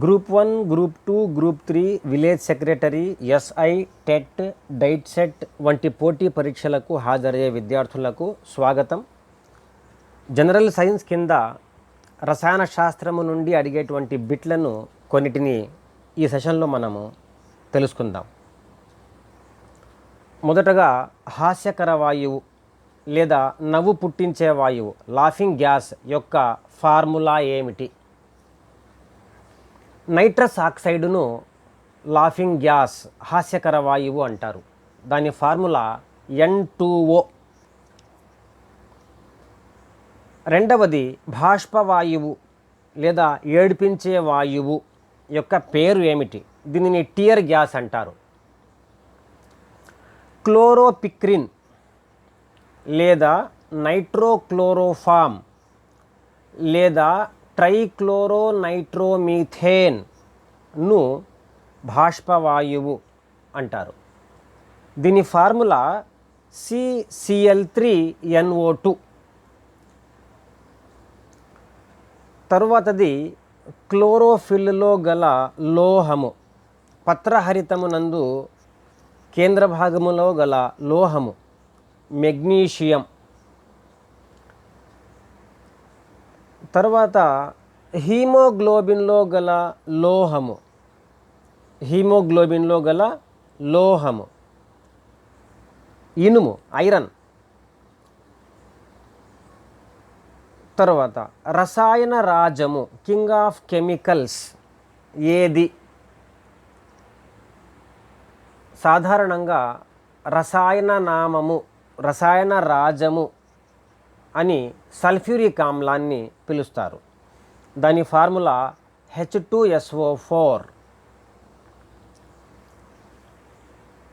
Group 1, group 2, group 3, village secretary, SI, TET, diet set వంటి పోటీ పరీక్షలకు హాజరయ్యే విద్యార్థులకు స్వాగతం. జనరల్ సైన్స్ కింద రసాయన శాస్త్రము నుండి అడిగేటువంటి బిట్లను కొన్నిటిని ఈ సెషన్లో మనము తెలుసుకుందాం. మొదటగా హాస్యకర వాయువు లేదా నవ్వు పుట్టించే వాయువు లాఫింగ్ గ్యాస్ యొక్క ఫార్ములా ఏమిటి? నైట్రస్ ఆక్సైడును లాఫింగ్ గ్యాస్ హాస్యకర వాయువు అంటారు. దాని ఫార్ములా N2O. రెండవది బాష్పవాయువు లేదా ఏడిపించే వాయువు యొక్క పేరు ఏమిటి? దీనిని టియర్ గ్యాస్ అంటారు. క్లోరోపిక్రిన్ లేదా నైట్రోక్లోరోఫామ్ లేదా ట్రైక్లోరోనైట్రోమీథేన్ను బాష్పవాయువు అంటారు. దీని ఫార్ములా CCl3NO2. తరువాతది క్లోరోఫిల్లో గల లోహము, పత్రహరితమునందు కేంద్ర భాగములో గల లోహము మెగ్నీషియం. తర్వాత హీమోగ్లోబిన్లో గల లోహము ఇనుము, ఐరన్. తర్వాత రసాయన రాజము, కింగ్ ఆఫ్ కెమికల్స్ ఏది? సాధారణంగా రసాయన రాజము అని సల్ఫ్యూరిక్ ఆమ్లాన్ని పిలుస్తారు. దాని ఫార్ములా H2SO4.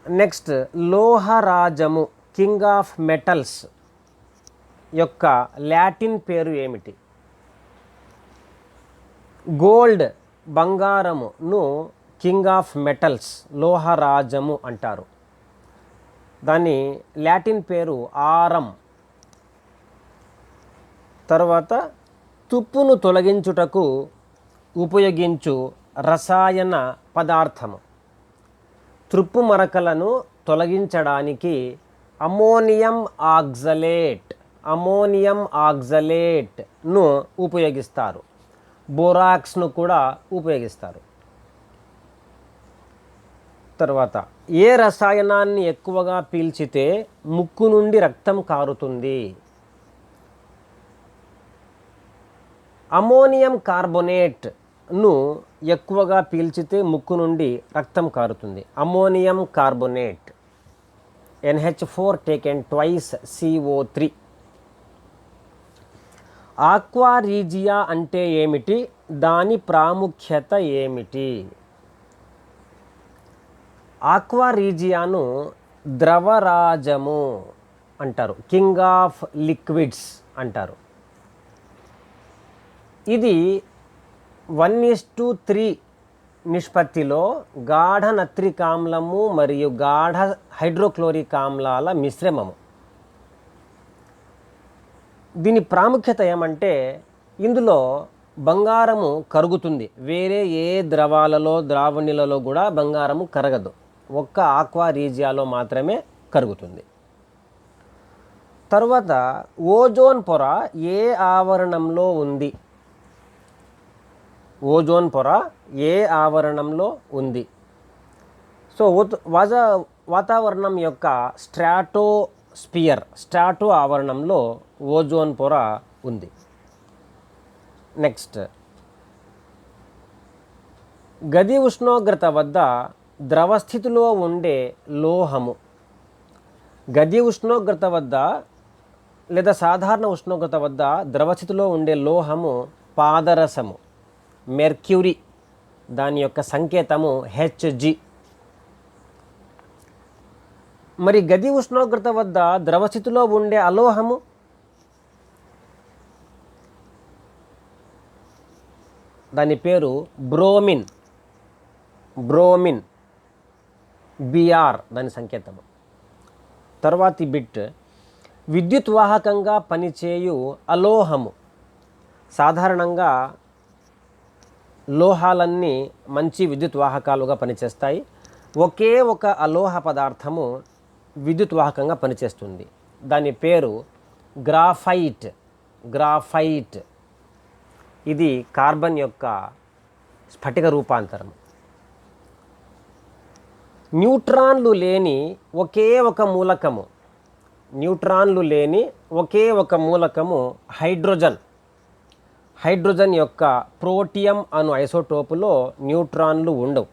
నెక్స్ట్ లోహరాజము, కింగ్ ఆఫ్ మెటల్స్ యొక్క లాటిన్ పేరు ఏమిటి? గోల్డ్, బంగారమును కింగ్ ఆఫ్ మెటల్స్, లోహరాజము అంటారు. దాని లాటిన్ పేరు ఆరం. తర్వాత తుప్పును తొలగించుటకు ఉపయోగించు రసాయన పదార్థము, తుప్పు మరకలను తొలగించడానికి అమ్మోనియం ఆక్జలేట్ను ఉపయోగిస్తారు. బోరాక్స్ను కూడా ఉపయోగిస్తారు. తర్వాత ఏ రసాయనాన్ని ఎక్కువగా పీల్చితే ముక్కు నుండి రక్తం కారుతుంది? అమోనియం కార్బోనేట్ను ఎక్కువగా పీల్చితే ముక్కు నుండి రక్తం కారుతుంది. Ammonium carbonate NH4 taken twice CO3. Aqua regia అంటే ఏమిటి? దాని ప్రాముఖ్యత ఏమిటి? ఆక్వారీజియాను ద్రవరాజము అంటారు, కింగ్ ఆఫ్ లిక్విడ్స్ అంటారు. ఇది 1:3 నిష్పత్తిలో గాఢ నత్రిక్ ఆమ్లము మరియు గాఢ హైడ్రోక్లోరిక్ ఆమ్లాల మిశ్రమము. దీని ప్రాముఖ్యత ఏమంటే ఇందులో బంగారము కరుగుతుంది. వేరే ఏ ద్రావణిలలో కూడా బంగారము కరగదు. ఒక్క ఆక్వారీజియాలో మాత్రమే కరుగుతుంది. తర్వాత ఓజోన్ పొర ఏ ఆవరణంలో ఉంది? ఓజోన్ పొర ఏ ఆవరణంలో ఉంది? సో వాతావరణం యొక్క స్ట్రాటో ఆవరణంలో ఓజోన్ పొర ఉంది. నెక్స్ట్ గది ఉష్ణోగ్రత వద్ద ద్రవస్థితిలో ఉండే లోహము. గది ఉష్ణోగ్రత వద్ద లేదా సాధారణ ఉష్ణోగ్రత వద్ద ద్రవస్థితిలో ఉండే లోహము పాదరసము, మెర్క్యూరీ. దాని యొక్క సంకేతము Hg. మరి గది ఉష్ణోగ్రత వద్ద ద్రవస్థితిలో ఉండే అలోహము దాని పేరు బ్రోమిన్. Br దాని సంకేతము. తర్వాతి బిట్ విద్యుత్ వాహకంగా పనిచేయు అలోహము. సాధారణంగా లోహాలన్నీ మంచి విద్యుత్ వాహకాలుగా పనిచేస్తాయి. ఒకే ఒక అలోహ పదార్థము విద్యుత్ వాహకంగా పనిచేస్తుంది. దాని పేరు గ్రాఫైట్. గ్రాఫైట్ ఇది కార్బన్ యొక్క స్ఫటిక రూపాంతరం. న్యూట్రాన్లు లేని ఒకే ఒక మూలకము, న్యూట్రాన్లు లేని ఒకే ఒక మూలకము హైడ్రోజన్. హైడ్రోజన్ యొక్క ప్రోటియం అను ఐసోటోపులో న్యూట్రాన్లు ఉండవు.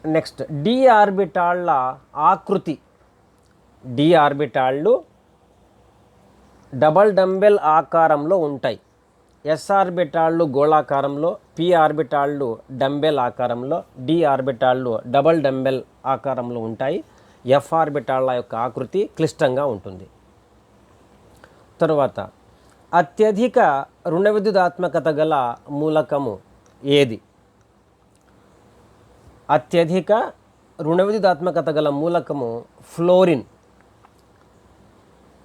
నెక్స్ట్ డి ఆర్బిటాళ్ల ఆకృతి. డి ఆర్బిటాళ్ళు డబల్ డంబెల్ ఆకారంలో ఉంటాయి. ఎస్ ఆర్బిటాళ్ళు గోళాకారంలో, పి ఆర్బిటాళ్ళు డంబెల్ ఆకారంలో, డి ఆర్బిటాళ్ళు డబల్ డంబెల్ ఆకారంలో ఉంటాయి. ఎఫ్ ఆర్బిటాళ్ళ యొక్క ఆకృతి క్లిష్టంగా ఉంటుంది. తరువాత అత్యధిక రుణ విద్యుదాత్మకత గల మూలకము ఏది? అత్యధిక రుణ విద్యుదాత్మకత గల మూలకము ఫ్లోరిన్.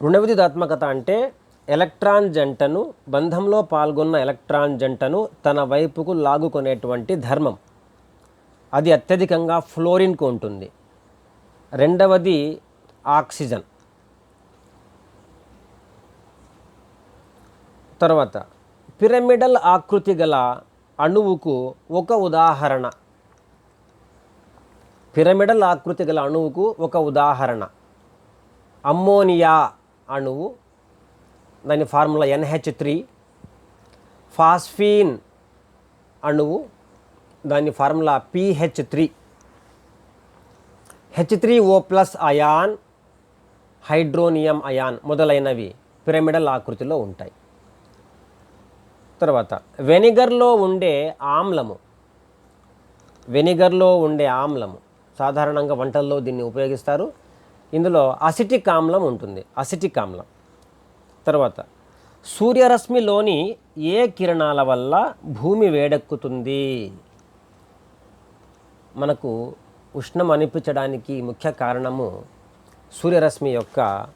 రుణ విద్యుదాత్మకత అంటే ఎలక్ట్రాన్ జంటను, బంధంలో పాల్గొన్న ఎలక్ట్రాన్ జంటను తన వైపుకు లాగుకునేటువంటి ధర్మం. అది అత్యధికంగా ఫ్లోరిన్కు ఉంటుంది. రెండవది ఆక్సిజన్. తర్వాత పిరమిడల్ ఆకృతి గల అణువుకు ఒక ఉదాహరణ. పిరమిడల్ ఆకృతి గల అణువుకు ఒక ఉదాహరణ అమ్మోనియా అణువు, దాని ఫార్ములా NH3. ఫాస్ఫీన్ అణువు, దాని formula PH3. H3O+ ion, hydronium ion మొదలైనవి పిరమిడల్ ఆకృతిలో ఉంటాయి. తర్వాత వెనిగర్లో ఉండే ఆమ్లము. వెనిగర్లో ఉండే ఆమ్లము సాధారణంగా వంటల్లో దీన్ని ఉపయోగిస్తారు. ఇందులో అసిటిక్ ఆమ్లం ఉంటుంది, అసిటిక్ ఆమ్లం. తర్వాత సూర్యరశ్మిలోని ఏ కిరణాల వల్ల భూమి వేడెక్కుతుంది? మనకు ఉష్ణం అనిపించడానికి ముఖ్య కారణము సూర్యరశ్మి యొక్క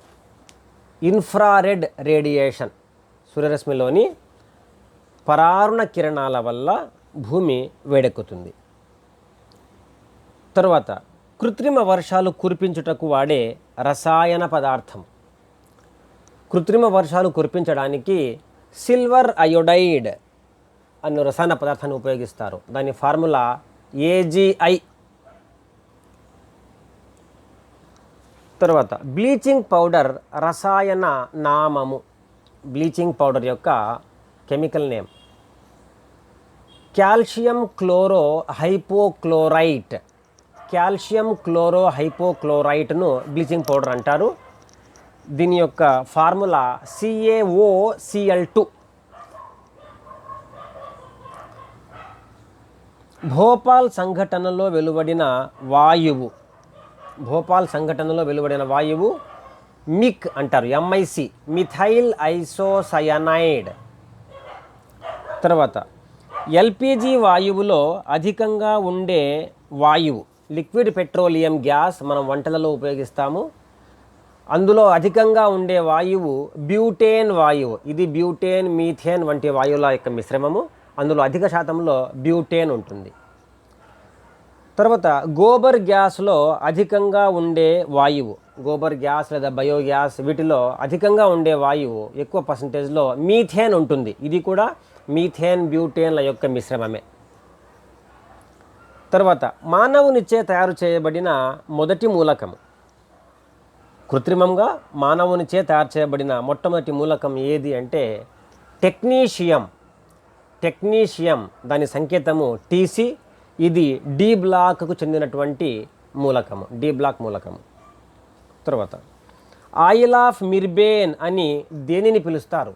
ఇన్ఫ్రారెడ్ రేడియేషన్. సూర్యరశ్మిలోని పరారుణ కిరణాల వల్ల భూమి వేడెక్కుతుంది. తరువాత కృత్రిమ వర్షాలు కురిపించుటకు వాడే రసాయన పదార్థం. కృత్రిమ వర్షాలు కురిపించడానికి సిల్వర్ అయోడైడ్ అనే రసాయన పదార్థాన్ని ఉపయోగిస్తారు. దాని ఫార్ములా AgI. తర్వాత బ్లీచింగ్ పౌడర్ రసాయన నామము. బ్లీచింగ్ పౌడర్ యొక్క chemical name calcium chloro hypochlorite. Calcium chloro హైపోక్లోరైట్ను బ్లీచింగ్ పౌడర్ అంటారు. దీని యొక్క ఫార్ములా CaOCl2. భోపాల్ సంఘటనలో వెలువడిన వాయువు. భోపాల్ సంఘటనలో వెలువడిన వాయువు మిక్ అంటారు, MIC, మిథైల్ ఐసోసయనైడ్. తర్వాత LPG వాయువులో అధికంగా ఉండే వాయువు లిక్విడ్ పెట్రోలియం గ్యాస్, మనం వంటలలో ఉపయోగిస్తాము. అందులో అధికంగా ఉండే వాయువు బ్యూటేన్ వాయువు. ఇది బ్యూటేన్, మీథేన్ వంటి వాయువుల యొక్క మిశ్రమము. అందులో అధిక శాతంలో బ్యూటేన్ ఉంటుంది. తర్వాత గోబర్ గ్యాస్లో అధికంగా ఉండే వాయువు, గోబర్ గ్యాస్ లేదా బయోగ్యాస్, వీటిలో అధికంగా ఉండే వాయువు ఎక్కువ పర్సంటేజ్లో మీథేన్ ఉంటుంది. ఇది కూడా మీథేన్, బ్యూటేన్ల యొక్క మిశ్రమమే. తర్వాత మానవునిచే తయారు చేయబడిన మొదటి మూలకము. కృత్రిమంగా మానవునిచే తయారు చేయబడిన మొట్టమొదటి మూలకం ఏది అంటే టెక్నీషియం. టెక్నీషియం, దాని సంకేతము TC. ఇది D బ్లాక్కు చెందినటువంటి మూలకము, D బ్లాక్ మూలకము. తర్వాత ఆయిల్ ఆఫ్ మిర్బేన్ అని దేనిని పిలుస్తారు?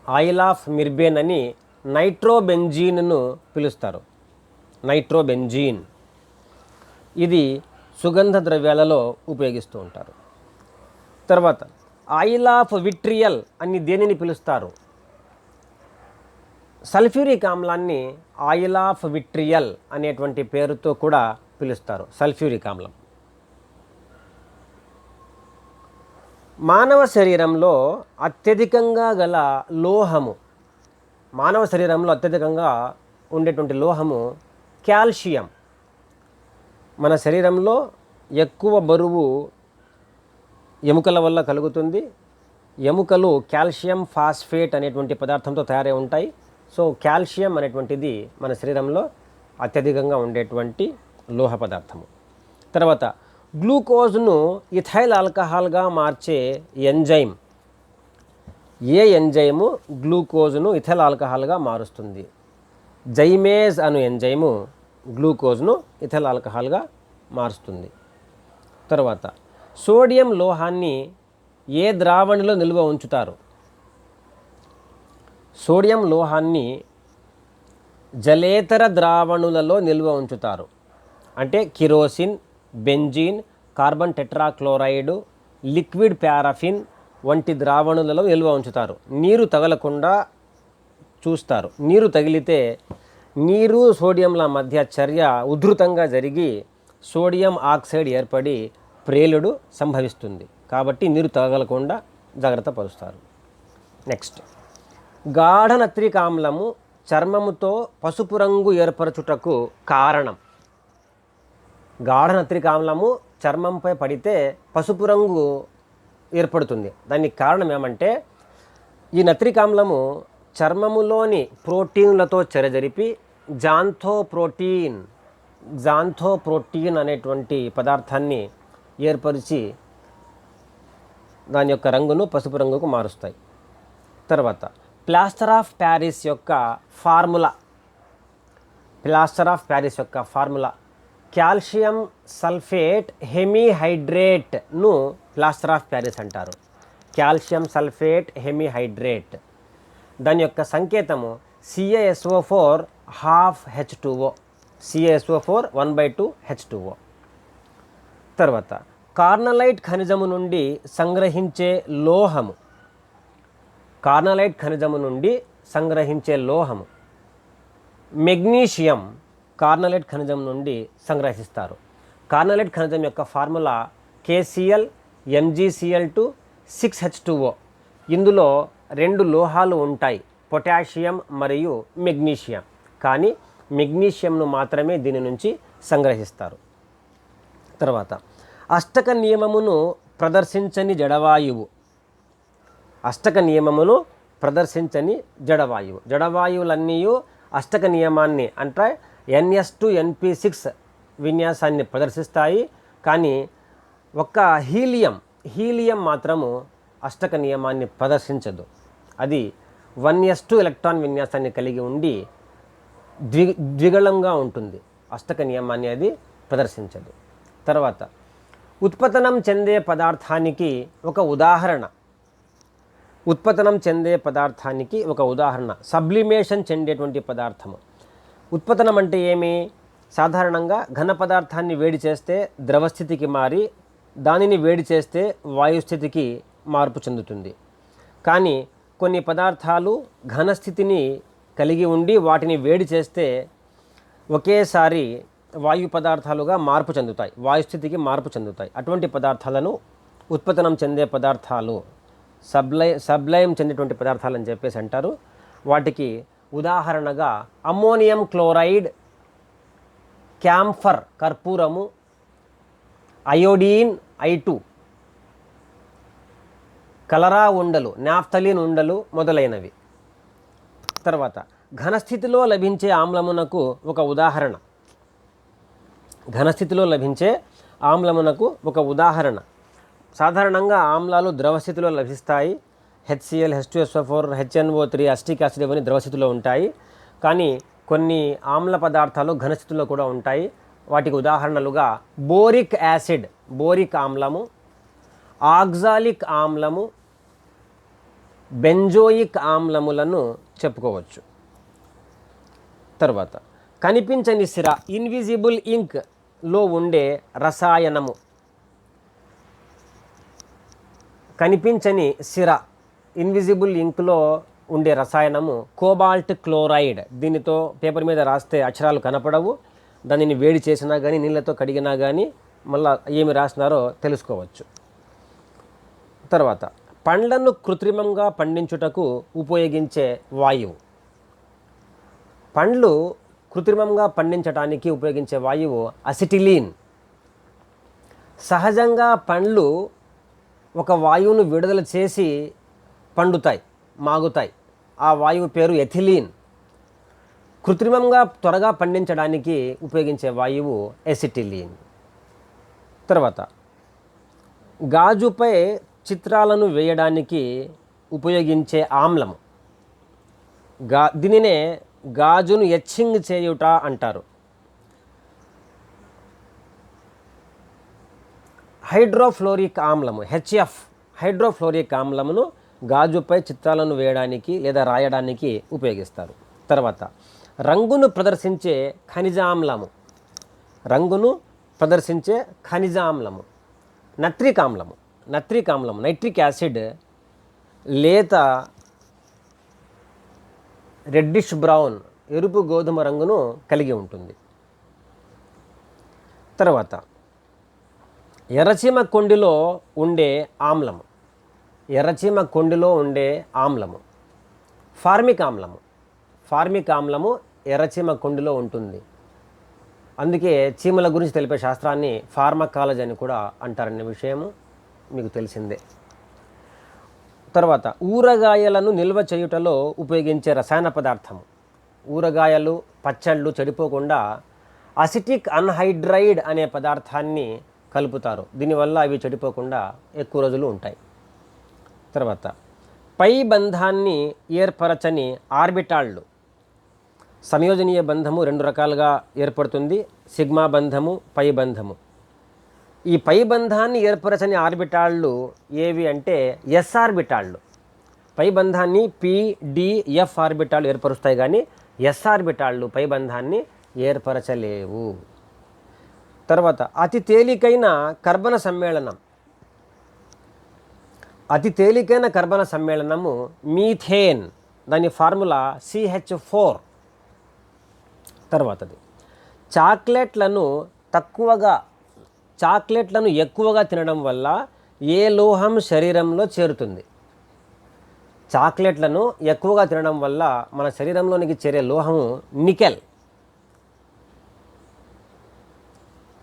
ఆయిల్ ఆఫ్ మిర్బేన్ అని నైట్రోబెంజీన్ను పిలుస్తారు. నైట్రోబెంజీన్ ఇది సుగంధ ద్రవ్యాలలో ఉపయోగిస్తూ ఉంటారు. తర్వాత ఆయిల్ ఆఫ్ విట్రియల్ అని దేనిని పిలుస్తారు? సల్ఫ్యూరిక్ ఆమ్లాన్ని ఆయిల్ ఆఫ్ విట్రియల్ అనేటువంటి పేరుతో కూడా పిలుస్తారు, సల్ఫ్యూరిక్ ఆమ్లం. మానవ శరీరంలో అత్యధికంగా గల లోహము, మానవ శరీరంలో అత్యధికంగా ఉండేటువంటి లోహము కాల్షియం. మన శరీరంలో ఎక్కువ బరువు ఎముకల వల్ల కలుగుతుంది. ఎముకలు కాల్షియం ఫాస్ఫేట్ అనేటువంటి పదార్థంతో తయారై ఉంటాయి. సో కాల్షియం అనేటువంటిది మన శరీరంలో అత్యధికంగా ఉండేటువంటి లోహ పదార్థము. తర్వాత గ్లూకోజ్ను ఇథైల్ ఆల్కహాల్గా మార్చే ఎంజైమ్. ఏ ఎంజైము గ్లూకోజ్ను ఇథైల్ ఆల్కహాల్గా మారుస్తుంది? జైమేజ్ అను ఎంజైము గ్లూకోజ్ను ఇథైల్ ఆల్కహాల్గా మారుస్తుంది. తర్వాత సోడియం లోహాన్ని ఏ ద్రావణిలో నిల్వ ఉంచుతారు? సోడియం లోహాన్ని జలేతర ద్రావణులలో నిల్వ ఉంచుతారు. అంటే kerosene, benzene, carbon tetrachloride, liquid paraffin వంటి ద్రావణులలో నిల్వ ఉంచుతారు. నీరు తగలకుండా చూస్తారు. నీరు తగిలితే నీరు సోడియంల మధ్య చర్య ఉధృతంగా జరిగి సోడియం ఆక్సైడ్ ఏర్పడి ప్రేలుడు సంభవిస్తుంది. కాబట్టి నీరు తగలకుండా జాగ్రత్త పరుస్తారు. నెక్స్ట్, గాఢ నత్రిక ఆమ్లము చర్మముతో పసుపు రంగు ఏర్పరచుటకు కారణం. గాఢ నత్రిక ఆమ్లము చర్మంపై పడితే పసుపు రంగు ఏర్పడుతుంది. దానికి కారణం ఏమంటే ఈ నత్రిక ఆమ్లము చర్మములోని ప్రోటీన్లతో చెరజరిపి జాంథోప్రోటీన్ అనేటువంటి పదార్థాన్ని ఏర్పరిచి దాని యొక్క రంగును పసుపు రంగుకు మారుస్తాయి. తర్వాత ప్లాస్టర్ ఆఫ్ ప్యారిస్ యొక్క ఫార్ములా కాల్షియం సల్ఫేట్ హెమీహైడ్రేట్ను ప్లాస్టర్ ఆఫ్ ప్యారిస్ అంటారు. Calcium sulphate hemihydrate. దాని యొక్క సంకేతము CaSO4 12H2O, CaSO4 1/2H2O. తర్వాత కార్నలైట్ ఖనిజము నుండి సంగ్రహించే లోహము మెగ్నీషియం కార్నలైట్ ఖనిజం నుండి సంగ్రహిస్తారు. కార్నలైట్ ఖనిజం యొక్క ఫార్ములా KCl MgCl2 6H2O. ఇందులో 2 లోహాలు ఉంటాయి, పొటాషియం మరియు మెగ్నీషియం. కానీ మెగ్నీషియంను మాత్రమే దీని నుంచి సంగ్రహిస్తారు. తర్వాత అష్టక నియమమును ప్రదర్శించని జడవాయువు. జడవాయువులన్నీ అష్టక నియమాన్ని అంటే NS2 NP6 విన్యాసాన్ని ప్రదర్శిస్తాయి. కానీ ఒక్క హీలియం మాత్రము అష్టక నియమాన్ని ప్రదర్శించదు. అది 1s2 ఎలక్ట్రాన్ విన్యాసాన్ని కలిగి ఉండి ద్విగళంగా ఉంటుంది. అష్టక నియమాన్ని అది ప్రదర్శించదు. తర్వాత ఉత్పతనం చెందే పదార్థానికి ఒక ఉదాహరణ సబ్లిమేషన్ చెందేటువంటి పదార్థము. ఉత్పతనం అంటే ఏమి? సాధారణంగా ఘన పదార్థాన్ని వేడి చేస్తే ద్రవస్థితికి మారి దానిని వేడి చేస్తే వాయుస్థితికి మార్పు చెందుతుంది. కానీ కొన్ని పదార్థాలు ఘనస్థితిని కలిగి ఉండి వాటిని వేడి చేస్తే ఒకేసారి వాయు పదార్థాలుగా వాయుస్థితికి మార్పు చెందుతాయి. అటువంటి పదార్థాలను ఉత్పతనం చెందే పదార్థాలు, సబ్లైమ్ చెందేటువంటి పదార్థాలు అని చెప్పేసి అంటారు. వాటికి ఉదాహరణగా ammonium chloride, camphor కర్పూరము, iodine I2, కలరా ఉండలు, నాఫ్థలిన్ ఉండలు మొదలైనవి. తర్వాత ఘనస్థితిలో లభించే ఆమ్లమునకు ఒక ఉదాహరణ సాధారణంగా ఆమ్లాలు ద్రవస్థితిలో లభిస్తాయి. HCl, H2SO4, HNO3, acetic acid ఇవన్నీ ద్రవస్థితిలో ఉంటాయి. కానీ కొన్ని ఆమ్ల పదార్థాలు ఘనస్థితిలో కూడా ఉంటాయి. వాటికి ఉదాహరణలుగా బోరిక్ ఆమ్లము, ఆక్సాలిక్ ఆమ్లము, బెంజోయిక్ ఆమ్లములను చెప్పుకోవచ్చు. తర్వాత కనిపించని సిర ఇన్విజిబుల్ ఇంక్లో ఉండే రసాయనము. కనిపించని సిర ఇన్విజిబుల్ ఇంక్లో ఉండే రసాయనము కోబాల్ట్ క్లోరైడ్. దీనితో పేపర్ మీద రాస్తే అక్షరాలు కనపడవు. దానిని వేడి చేసినా కానీ నీళ్ళతో కడిగినా కానీ మళ్ళీ ఏమి రాసినారో తెలుసుకోవచ్చు. తర్వాత పండ్లను కృత్రిమంగా పండించుటకు ఉపయోగించే వాయువు. పండ్లు కృత్రిమంగా పండించడానికి ఉపయోగించే వాయువు అసిటిలీన్. సహజంగా పండ్లు ఒక వాయువును విడుదల చేసి పండుతాయి, మాగుతాయి. ఆ వాయువు పేరు ఎథిలీన్. కృత్రిమంగా త్వరగా పండించడానికి ఉపయోగించే వాయువు ఎసిటిలీన్. తర్వాత గాజుపై చిత్రాలను వేయడానికి ఉపయోగించే ఆమ్లము. దీనినే గాజును ఎచ్చింగ్ చేయుట అంటారు. హైడ్రోఫ్లోరిక్ ఆమ్లము, హెచ్ఎఫ్. హైడ్రోఫ్లోరిక్ ఆమ్లమును గాజుపై చిత్రాలను వేయడానికి లేదా రాయడానికి ఉపయోగిస్తారు. తర్వాత రంగును ప్రదర్శించే ఖనిజామ్లము. రంగును ప్రదర్శించే ఖనిజామ్లము నత్రిక్ ఆమ్లము. నైట్రిక్ యాసిడ్ లేత రెడ్డిష్ బ్రౌన్, ఎరుపు గోధుమ రంగును కలిగి ఉంటుంది. తర్వాత ఎర్రచీమ కొండిలో ఉండే ఆమ్లము. ఫార్మిక్ ఆమ్లము ఎర్రచీమ కొండిలో ఉంటుంది. అందుకే చీమల గురించి తెలిపే శాస్త్రాన్ని ఫార్మకాలజీ అని కూడా అంటారనే విషయము మీకు తెలిసిందే. తర్వాత ఊరగాయలను నిల్వ చేయుటలో ఉపయోగించే రసాయన పదార్థము. ఊరగాయలు, పచ్చళ్ళు చెడిపోకుండా అసిటిక్ అన్హైడ్రైడ్ అనే పదార్థాన్ని కలుపుతారు. దీనివల్ల అవి చెడిపోకుండా ఎక్కువ రోజులు ఉంటాయి. తర్వాత పై బంధాన్ని ఏర్పరచని ఆర్బిటాళ్ళు. సంయోజనీయ బంధము రెండు రకాలుగా ఏర్పడుతుంది, సిగ్మా బంధము, పై బంధము. ఈ పై బంధాన్ని ఏర్పరచని ఆర్బిటాళ్ళు ఏవి అంటే ఎస్ ఆర్బిటాళ్ళు. పై బంధాన్ని PDF ఆర్బిటాళ్ళు ఏర్పరుస్తాయి, కానీ ఎస్ ఆర్బిటాళ్ళు పై బంధాన్ని ఏర్పరచలేవు. తర్వాత అతి తేలికైన కర్బన సమ్మేళనము మీథేన్. దాని ఫార్ములా CH4. తర్వాతది చాక్లెట్లను ఎక్కువగా తినడం వల్ల ఏ లోహం శరీరంలో చేరుతుంది? చాక్లెట్లను ఎక్కువగా తినడం వల్ల మన శరీరంలోనికి చేరే లోహము నికెల్.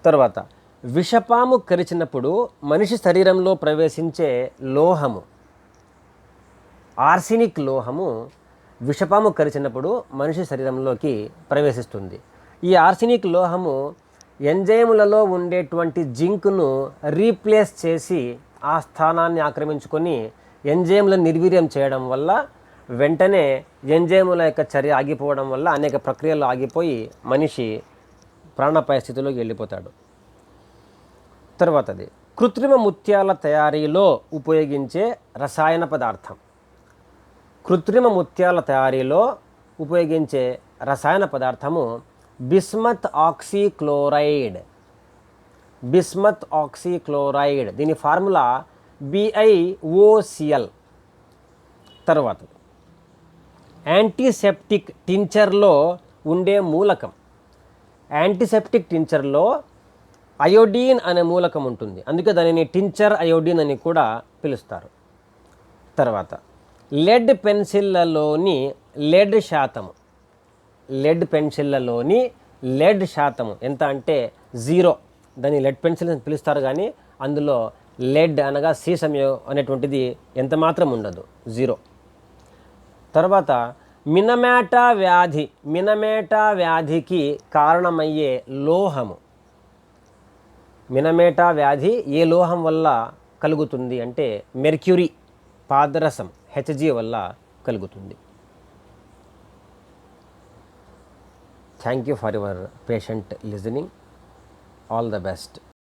తర్వాత విషపాము కరిచినప్పుడు మనిషి శరీరంలో ప్రవేశించే లోహము ఆర్సినిక్ లోహము విషపాము కరిచినప్పుడు మనిషి శరీరంలోకి ప్రవేశిస్తుంది. ఈ ఆర్సినిక్ లోహము ఎంజైములలో ఉండేటువంటి జింక్ను రీప్లేస్ చేసి ఆ స్థానాన్ని ఆక్రమించుకొని ఎంజైములను నిర్వీర్యం చేయడం వల్ల వెంటనే ఎంజైముల యొక్క చర్య ఆగిపోవడం వల్ల అనేక ప్రక్రియలు ఆగిపోయి మనిషి ప్రాణాపాయ స్థితిలోకి వెళ్ళిపోతాడు. తర్వాతది కృత్రిమ ముత్యాల తయారీలో ఉపయోగించే రసాయన పదార్థం. కృత్రిమ ముత్యాల తయారీలో ఉపయోగించే రసాయన పదార్థము బిస్మత్ ఆక్సీక్లోరైడ్. దీని ఫార్ములా BiOCl. తర్వాత యాంటీసెప్టిక్ టించర్లో ఉండే మూలకం. యాంటీసెప్టిక్ టించర్లో అయోడీన్ అనే మూలకం ఉంటుంది, అందుకే దానిని టించర్ అయోడీన్ అని కూడా పిలుస్తారు. తర్వాత లెడ్ పెన్సిళ్ళలోని లెడ్ శాతము ఎంత అంటే 0. దాన్ని లెడ్ పెన్సిల్ అని పిలుస్తారు, కానీ అందులో లెడ్ అనగా సీసం అనేటువంటిది ఎంత మాత్రం ఉండదు, 0. తర్వాత మినమేటా వ్యాధికి కారణమయ్యే లోహము. మినమేటా వ్యాధి ఏ లోహం వల్ల కలుగుతుంది అంటే మెర్క్యూరీ, పాదరసం, Hg వల్ల కలుగుతుంది. Thank you for your patient listening. All the best.